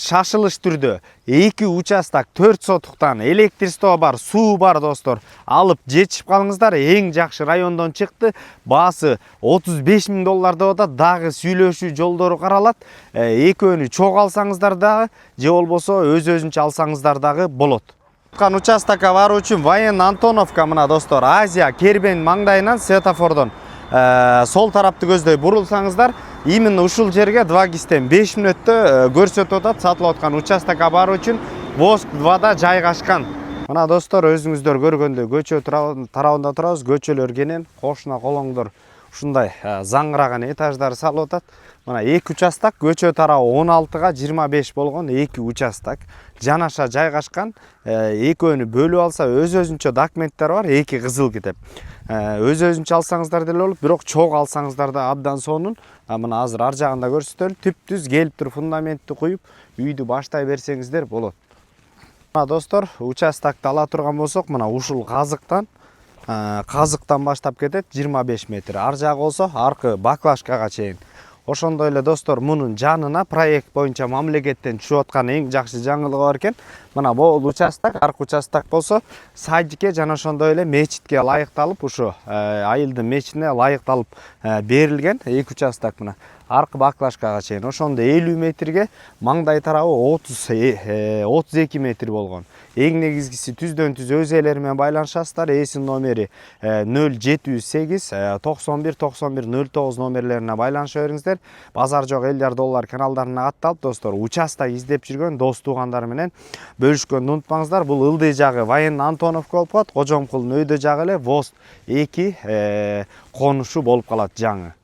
Шашылыш түрдө 2 участок 4 сотуктан электричество бар, суу бар достор. Алып жетишип калыңыздар. Эң жакшы райондон чыкты. Баасы $35.000 деп атат. Дагы сүйлөшүү жолдору каралат. Экөөнү чогуу алсаңыздар дагы, же болбосо өз-өзүнчө алсаңыздар дагы болот. Участокко баруу үчүн Воен Антоновка мына достор, Азия Кербен маңдайынан светофордон сол тарапты көздөй бурулсаңыздар, именно ушул жерге 2 кистен 5 мүнөттө көрсөтүп атат. Сатылып аткан участокко баруу үчүн Воск 2да жайгашкан. Мына достор, өзүңүздөр көргөндөй көчө тарабында турабыз. Көчөлөр кенен, кошуна колоңдор ушундай заңгыраган этаждар салып атат. Мына 2 участок, көчө тарабы 16га 25 болгон 2 участок жанаша жайгашкан. Экөөнү бөлүп алса өз-өзүнчө документтер бар, 2 кызыл китеп. Өз-өзүнчө алсаңыздар деле болот, бирок чогуу алсаңыздар да абдан сонун. Мына азыр ар жагында көрсөтөлү, түп-түз келип туруп фундаментти куюп, үйдү баштай берсеңиздер болот. Мына достор, участокты ала турган болсок, мына ушул казыктан баштап кетет 25 метр. Ар жагы болсо аркы баклажкага чейин. Ошондой эле достор, мунун жанына проект боюнча мамлекеттен түшүп аткан эң жакшы жаңылыгы бар экен. Мына бул участок, аркы участок болсо садикке жана ошондой эле мечитке ылайыкталып, ушу айылдын мечитине ылайыкталып берилген 2 участок мына. Аркы баклажкага чейин. Ошондо 50 метрге, маңдай тарабы 32 метр болгон. Эң негизгиси түздөн түз өз ээлери менен байланышасыздар. Эсин номери 078 91 91 09 номерлерине байланыша бериңиздер. Базар жок $50 каналдарына катталып достор, участок издеп жүргөн дос туугандар менен бөлүшкөндү унутпаңыздар. Бул ылдый жагы Воен Антоновка болуп калат, Кожомкулдун өйдө жагы эле Воск 2 конушу болуп калат жаңы.